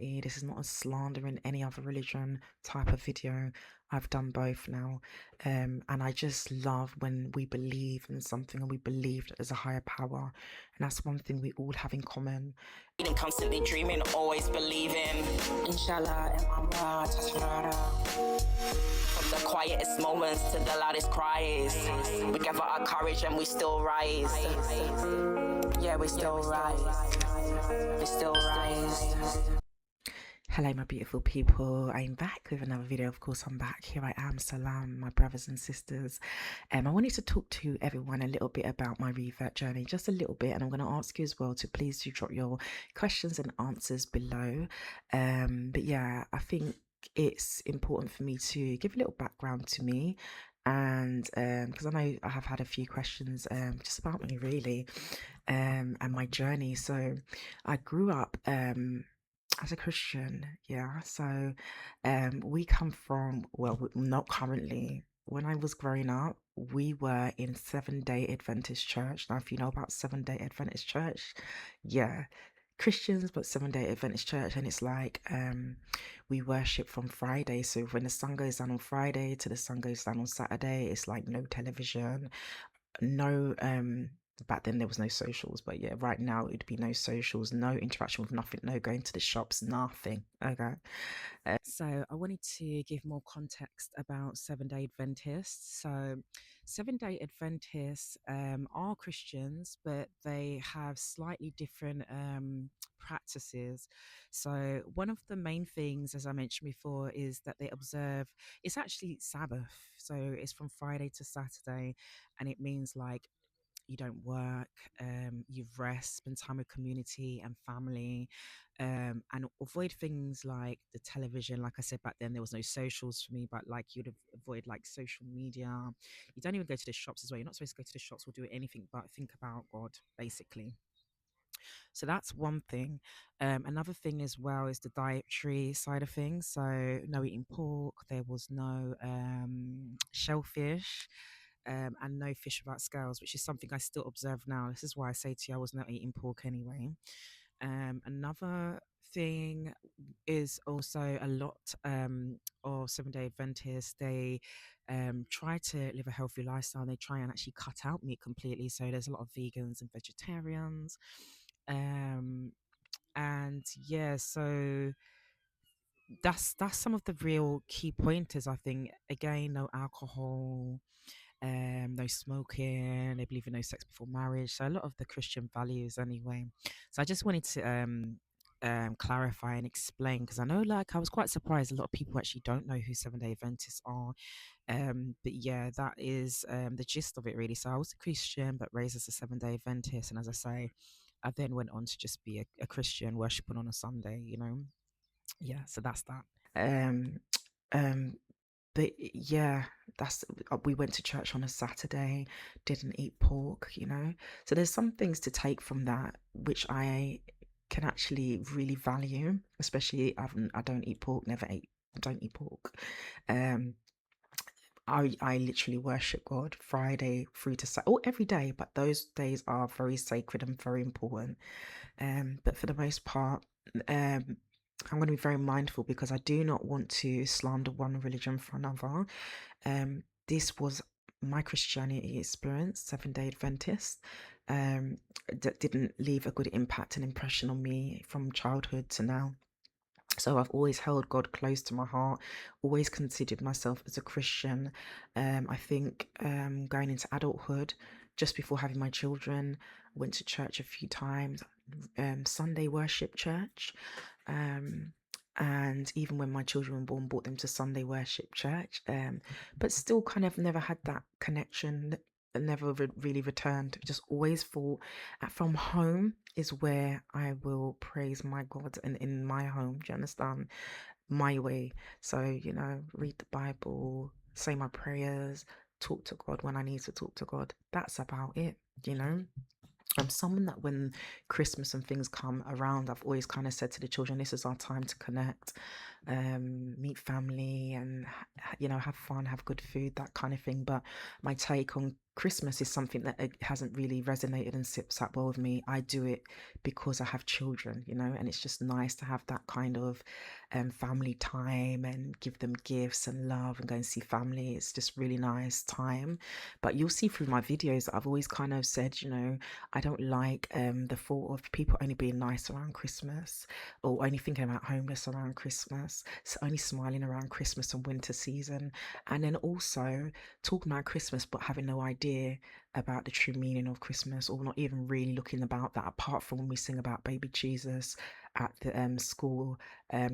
Christianity. This is not a slander in any other religion type of video. I've done both now. And I just love when we believe in something and we believe that there's a higher power. And that's one thing we all have in common. Constantly dreaming, always believing. Inshallah, in my world, from the quietest moments to the loudest cries, we gather our courage and we still rise. Yeah, we still rise. We still rise. Hello my beautiful people, I'm back with another video. Of course I'm back. Here I am. Salam, my brothers and sisters. I wanted to talk to everyone a little bit about my revert journey, just a little bit, and I'm going to ask you as well to please do drop your questions and answers below. But yeah, I think it's important for me to give a little background to me, and because I know I have had a few questions just about me really, and my journey. So I grew up as a Christian, yeah. So we come from, well, not currently. When I was growing up, we were in Seven-day Adventist church. Now, if you know about Seven-day Adventist church, yeah, Christians, but Seven-day Adventist church, and it's like we worship from Friday. So when the sun goes down on Friday to the sun goes down on Saturday, it's like no television, no back then there was no socials, but yeah, right now it'd be no socials, no interaction with nothing, no going to the shops, nothing. Okay. So I wanted to give more context about Seven-day Adventists. So Seven-day Adventists are Christians, but they have slightly different practices. So one of the main things, as I mentioned before, is that they observe, it's actually Sabbath. So it's from Friday to Saturday, and it means like you don't work, you rest, spend time with community and family, and avoid things like the television. Like I said, back then there was no socials for me, but like you'd avoid like social media. You don't even go to the shops as well. You're not supposed to go to the shops or do anything but think about God, basically. So that's one thing. Another thing as well is the dietary side of things. So no eating pork, there was no shellfish, and no fish without scales, which is something I still observe now. This is why I say to you I was not eating pork anyway. Another thing is also a lot of Seven-day Adventists, they try to live a healthy lifestyle. They try and actually cut out meat completely. So there's a lot of vegans and vegetarians. And yeah, so that's some of the real key pointers, I think. Again, no alcohol, no smoking, they believe in no sex before marriage. So a lot of the Christian values anyway. So I just wanted to clarify and explain, because I know, like, I was quite surprised a lot of people actually don't know who Seven-day Adventists are. But yeah, that is the gist of it really. So I was a Christian but raised as a Seven-day Adventist, and as I say, I then went on to just be a Christian worshiping on a Sunday, you know. Yeah, so that's that. Um, um, but yeah, that's we went to church on a Saturday, didn't eat pork, you know. So there's some things to take from that which I can actually really value, especially I don't eat pork, never ate, don't eat pork. Um, I literally worship God Friday through to Saturday, or every day, but those days are very sacred and very important. But for the most part, I'm going to be very mindful because I do not want to slander one religion for another. This was my Christianity experience, Seven-day Adventist, that didn't leave a good impact and impression on me from childhood to now. So I've always held God close to my heart, always considered myself as a Christian. I think going into adulthood, just before having my children, went to church a few times, Sunday worship church. And even when my children were born, brought them to Sunday worship church. But still kind of never had that connection, never really returned. Just always thought from home is where I will praise my God, and in my home, do you understand? My way. So, you know, read the Bible, say my prayers, talk to God when I need to talk to God. That's about it, you know. I'm someone that when Christmas and things come around, I've always kind of said to the children, this is our time to connect. meet family, and have fun, have good food, that kind of thing. But my take on Christmas is something that it hasn't really resonated and sat well with me. I do it because I have children, and it's just nice to have that kind of family time and give them gifts and love and go and see family. It's just really nice time. But you'll see through my videos that I've always kind of said, I don't like the thought of people only being nice around Christmas, or only thinking about homeless around Christmas, so only smiling around Christmas and winter season, and then also talking about Christmas but having no idea about the true meaning of Christmas, or not even really looking about that, apart from when we sing about baby Jesus at the school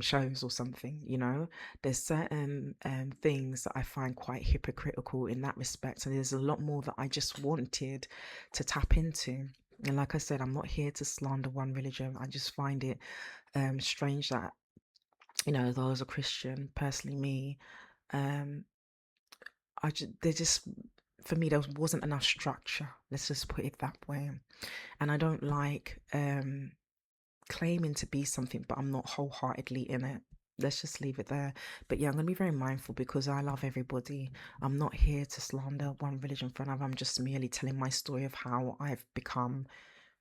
shows or something. There's certain things that I find quite hypocritical in that respect, and there's a lot more that I just wanted to tap into. And like I said, I'm not here to slander one religion. I just find it strange that, though as a Christian, personally me, um, they just, for me, there wasn't enough structure. Let's just put it that way. And I don't like claiming to be something, but I'm not wholeheartedly in it. Let's just leave it there. But yeah, I'm going to be very mindful because I love everybody. I'm not here to slander one religion for another. I'm just merely telling my story of how I've become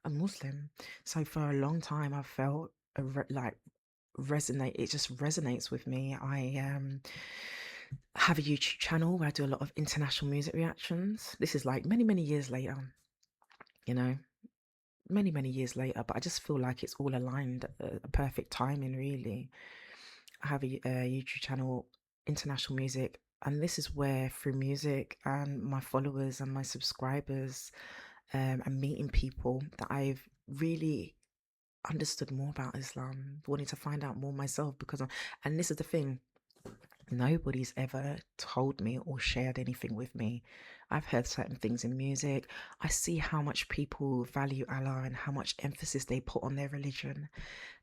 a Muslim. So for a long time, I felt like it just resonates with me. I have a YouTube channel where I do a lot of international music reactions. This is like many years later, you know many years later, but I just feel like it's all aligned, a perfect timing, really. I have a YouTube channel, international music, and this is where, through music and my followers and my subscribers, and meeting people, that I've really understood more about Islam, wanting to find out more myself. And this is the thing, nobody's ever told me or shared anything with me. I've heard certain things in music. I see how much people value Allah and how much emphasis they put on their religion.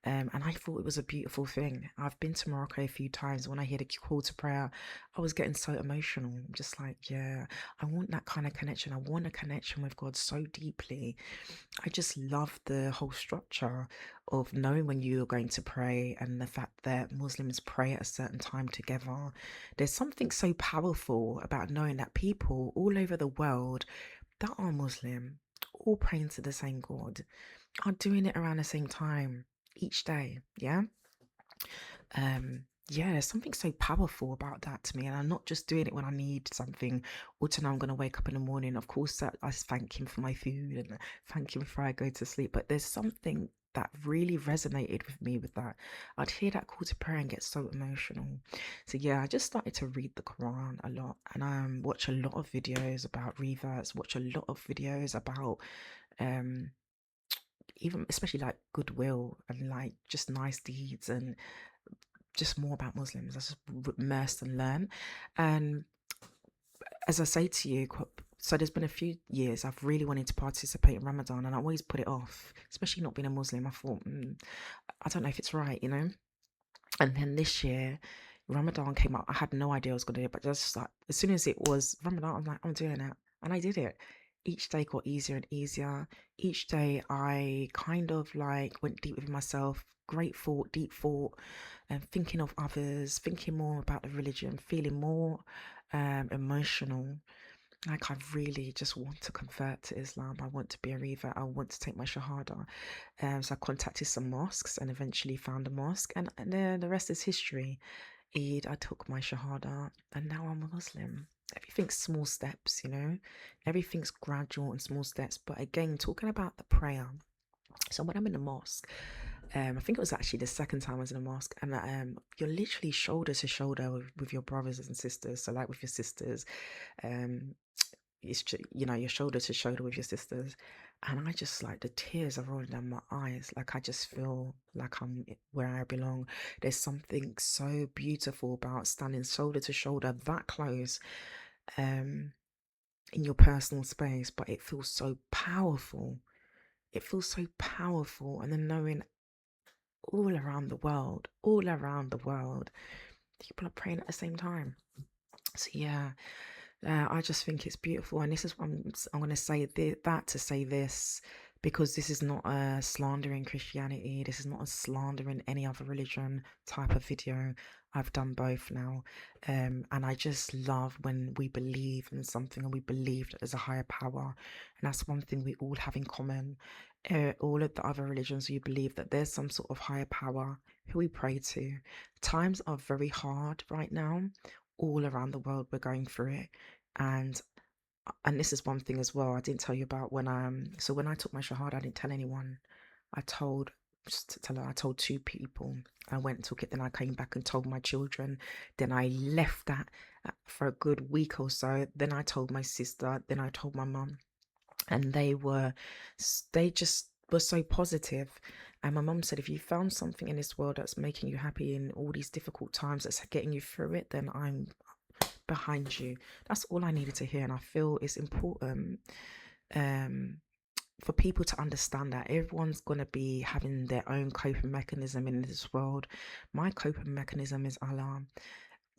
And I thought it was a beautiful thing. I've been to Morocco a few times. When I hear the call to prayer, I was getting so emotional. I'm just like, yeah, I want that kind of connection. I want a connection with God so deeply. I just love the whole structure of knowing when you're going to pray, and the fact that Muslims pray at a certain time together. There's something so powerful about knowing that people all over the world that are Muslim, all praying to the same God, are doing it around the same time each day. Yeah. Yeah, there's something so powerful about that to me. And I'm not just doing it when I need something, or to know I'm going to wake up in the morning. Of course, that I thank him for my food and thank him before I go to sleep. But there's something that really resonated with me with that. I'd hear that call to prayer and get so emotional. So yeah, I just started to read the Quran a lot, and watch a lot of videos about reverts, watch a lot of videos about um even especially like goodwill and like just nice deeds, and just more about Muslims. I just immersed and learn. And as I say to you, so there's been a few years I've really wanted to participate in Ramadan, and I always put it off, especially not being a Muslim. I thought, I don't know if it's right. And then this year, Ramadan came up. I had no idea I was going to do it, but just like as soon as it was Ramadan, I'm like, I'm doing it. And I did it. Each day got easier and easier. Each day I kind of like went deep with myself, great thought, deep thought, and thinking of others, thinking more about the religion, feeling more emotional. Like I really just want to convert to Islam. I want to be a revert. I want to take my shahada. So I contacted some mosques and eventually found a mosque, and then the rest is history. Eid, I took my shahada, and now I'm a Muslim. Everything's small steps. Everything's gradual and small steps. But again, talking about the prayer. So when I'm in the mosque, I think it was actually the second time I was in a mosque, and you're literally shoulder to shoulder with your brothers and sisters. So like with your sisters, um, you're shoulder to shoulder with your sisters, and I just like the tears are rolling down my eyes. Like I just feel like I'm where I belong. There's something so beautiful about standing shoulder to shoulder that close, um, in your personal space, but it feels so powerful. It feels so powerful, and then knowing all around the world, people are praying at the same time. So yeah, I just think it's beautiful, and this is what I'm going to say that to say this, because this is not a slandering Christianity, this is not a slandering any other religion type of video. I've done both now, and I just love when we believe in something and we believe that there's a higher power, and that's one thing we all have in common. All of the other religions, you believe that there's some sort of higher power who we pray to. Times are very hard right now, all around the world. We're going through it, and this is one thing as well I didn't tell you about. When so when I took my shahada, I didn't tell anyone. I told, just to tell her, I told 2 people. I went and took it, then I came back and told my children, then I left that for a good week or so, then I told my sister, then I told my mum, and they just were so positive. And my mum said, if you found something in this world that's making you happy in all these difficult times, that's getting you through it, then I'm behind you. That's all I needed to hear, and I feel it's important for people to understand that everyone's going to be having their own coping mechanism in this world. My coping mechanism is Allah,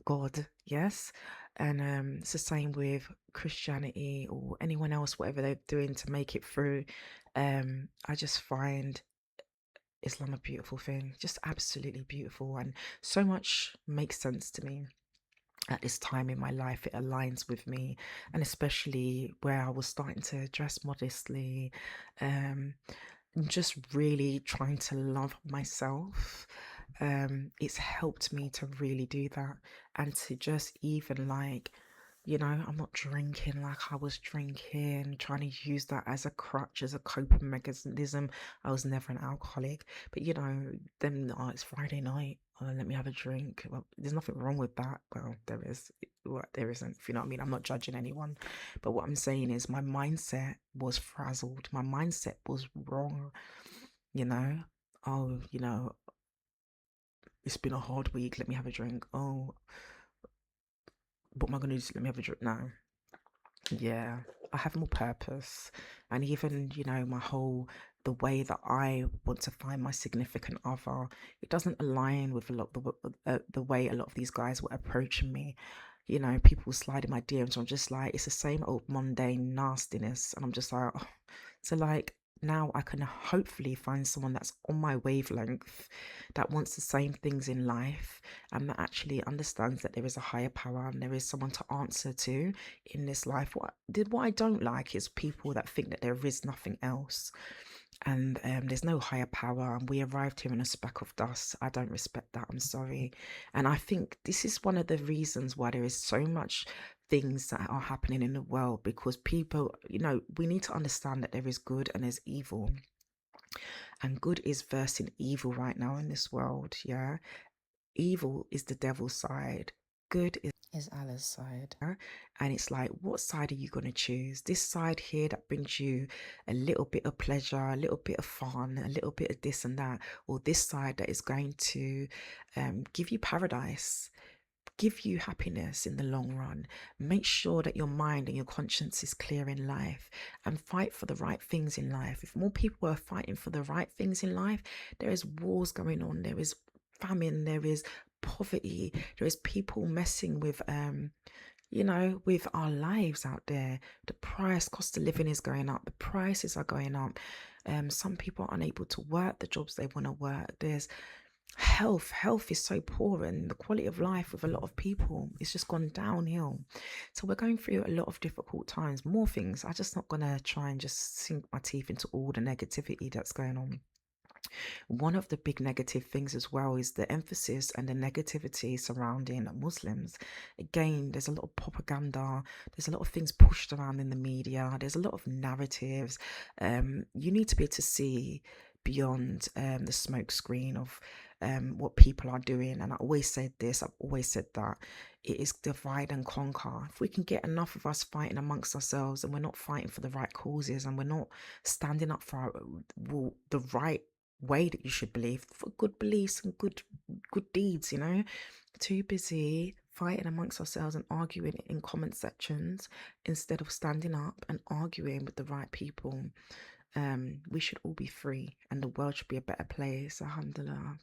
God, yes. And it's the same with Christianity or anyone else, whatever they're doing to make it through. I just find Islam a beautiful thing, just absolutely beautiful, and so much makes sense to me at this time in my life. It aligns with me, and especially where I was starting to dress modestly, um just really trying to love myself. It's helped me to really do that, and to just even like, I'm not drinking like I was drinking, trying to use that as a crutch, as a coping mechanism. I was never an alcoholic, but then it's Friday night. Let me have a drink. Well, there's nothing wrong with that. Well, there is. Well, there isn't. If you know what I mean. I'm not judging anyone, but what I'm saying is my mindset was frazzled. My mindset was wrong. You know. Oh, it's been a hard week. Let me have a drink. Oh, what am I gonna do? Let me have a drink now. Yeah, I have more purpose. And even, the way that I want to find my significant other, it doesn't align with a lot of the way a lot of these guys were approaching me. People slide in my DMs. I'm just like, it's the same old mundane nastiness. And I'm just like, oh. So like, now I can hopefully find someone that's on my wavelength, that wants the same things in life, and that actually understands that there is a higher power and there is someone to answer to in this life. What I don't like is people that think that there is nothing else, and there's no higher power, and we arrived here in a speck of dust. I don't respect that. I'm sorry. And I think this is one of the reasons why there is so much things that are happening in the world, because people, we need to understand that there is good and there's evil, and good is versing evil right now in this world. Yeah, evil is the devil's side, good is Allah's side. And it's like, what side are you going to choose? This side here that brings you a little bit of pleasure, a little bit of fun, a little bit of this and that, or this side that is going to give you paradise, give you happiness in the long run. Make sure that your mind and your conscience is clear in life, and fight for the right things in life. If more people are fighting for the right things in life, there is wars going on, there is famine, there is poverty, there is people messing with with our lives out there. The cost of living is going up, the prices are going up. Some people are unable to work the jobs they want to work. There's health is so poor, and the quality of life with a lot of people, it's just gone downhill. So we're going through a lot of difficult times, more things. I'm just not gonna try and just sink my teeth into all the negativity that's going on. One of the big negative things as well is the emphasis and the negativity surrounding Muslims. Again, there's a lot of propaganda, there's a lot of things pushed around in the media, there's a lot of narratives. You need to be able to see beyond the smoke screen of what people are doing. And I always said this, I've always said that it is divide and conquer. If we can get enough of us fighting amongst ourselves, and we're not fighting for the right causes, and we're not standing up for the right way that you should believe, for good beliefs and good deeds, too busy fighting amongst ourselves and arguing in comment sections instead of standing up and arguing with the right people. We should all be free, and the world should be a better place, alhamdulillah,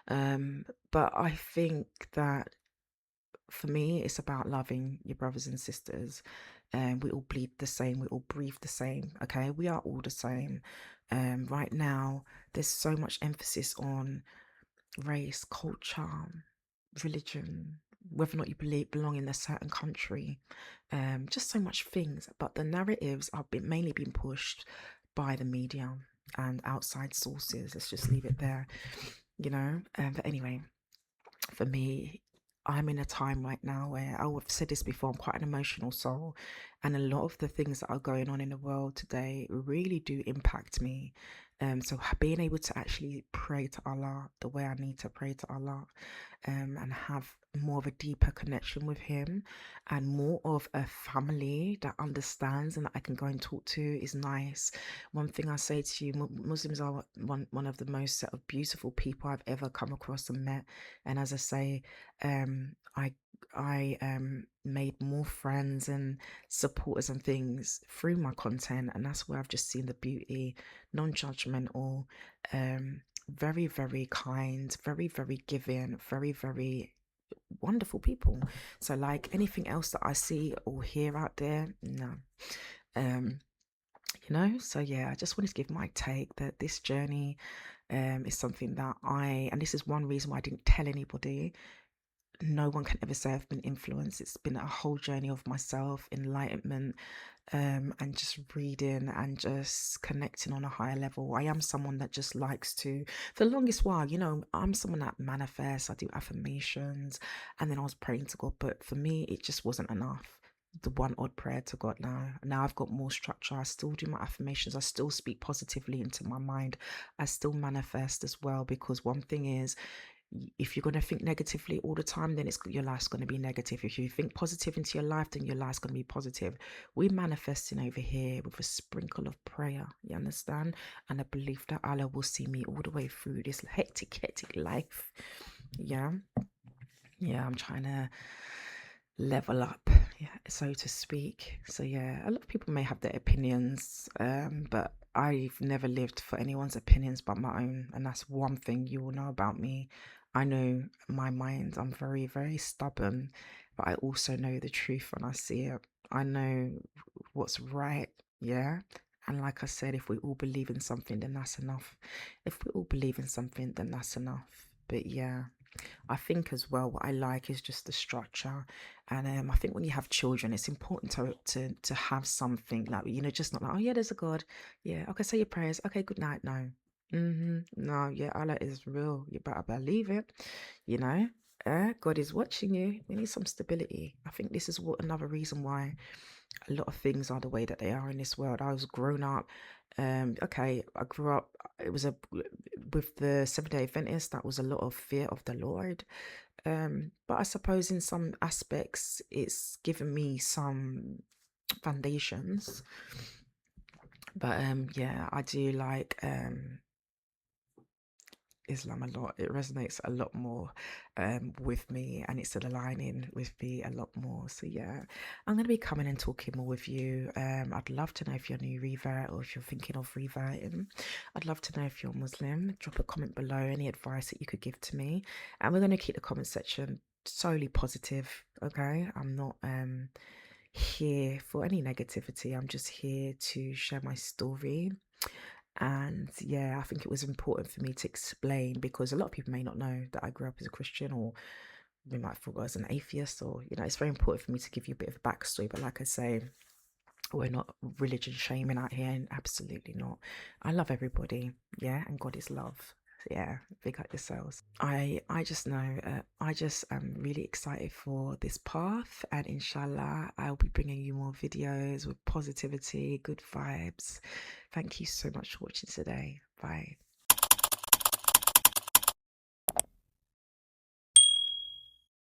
but I think that for me, it's about loving your brothers and sisters. We all bleed the same. We all breathe the same. Okay, we are all the same. Right now, there's so much emphasis on race, culture, religion, whether or not you belong in a certain country, just so much things. But the narratives are mainly being pushed by the media and outside sources. Let's just leave it there, you know. But anyway, for me, I'm in a time right now where I've said this before, I'm quite an emotional soul, and a lot of the things that are going on in the world today really do impact me. So being able to actually pray to Allah the way I need to pray to Allah, and have more of a deeper connection with Him, and more of a family that understands and that I can go and talk to is nice. One thing I say to you, Muslims are one of the most sort of beautiful people I've ever come across and met. And as I say, I made more friends and supporters and things through my content, and that's where I've just seen the beauty, non-judgmental, very, very kind, very, very giving, very, very wonderful people. So like anything else that I see or hear out there, no. So yeah, I just wanted to give my take that this journey is something that and this is one reason why I didn't tell anybody. No one can ever say I've been influenced. It's been a whole journey of myself, enlightenment, and just reading and just connecting on a higher level. I am someone that just likes to, for the longest while, I'm someone that manifests, I do affirmations, and then I was praying to God, but for me, it just wasn't enough. The one odd prayer to God now I've got more structure. I still do my affirmations. I still speak positively into my mind. I still manifest as well, because one thing is, if you're going to think negatively all the time, then your life's going to be negative. If you think positive into your life, then your life's going to be positive. We're manifesting over here with a sprinkle of prayer, you understand, and a belief that Allah will see me all the way through this hectic life. Yeah, I'm trying to level up, yeah, so to speak. So yeah, a lot of people may have their opinions, but I've never lived for anyone's opinions but my own, and that's one thing you will know about me. I know my mind. I'm very, very stubborn, but I also know the truth when I see it. I know what's right, yeah. And like I said, if we all believe in something, then that's enough. If we all believe in something, then that's enough. But yeah, I think as well what I like is just the structure, and I think when you have children, it's important to have something like, just not like, oh yeah, there's a God, yeah, okay, say your prayers, okay, good night. No, no, yeah, Allah is real. You better believe it. You know, God is watching you. We need some stability. I think this is another reason why a lot of things are the way that they are in this world. I was grown up. Okay, I grew up. It was with the Seventh-day Adventist. That was a lot of fear of the Lord. But I suppose in some aspects, it's given me some foundations. But yeah, I do like Islam a lot. It resonates a lot more with me, and it's aligning with me a lot more. So yeah, I'm going to be coming and talking more with you. I'd love to know if you're new revert or if you're thinking of reverting. I'd love to know if you're Muslim. Drop a comment below, any advice that you could give to me, and we're going to keep the comment section solely positive. Okay, I'm not here for any negativity. I'm just here to share my story. And yeah, I think it was important for me to explain, because a lot of people may not know that I grew up as a Christian, or they might have thought I was an atheist, or it's very important for me to give you a bit of a backstory. But like I say, we're not religion shaming out here, and absolutely not. I love everybody, yeah, and God is love. Yeah, big up yourselves. I just know, I just am really excited for this path, and inshallah I'll be bringing you more videos with positivity, good vibes. Thank you so much for watching today. Bye.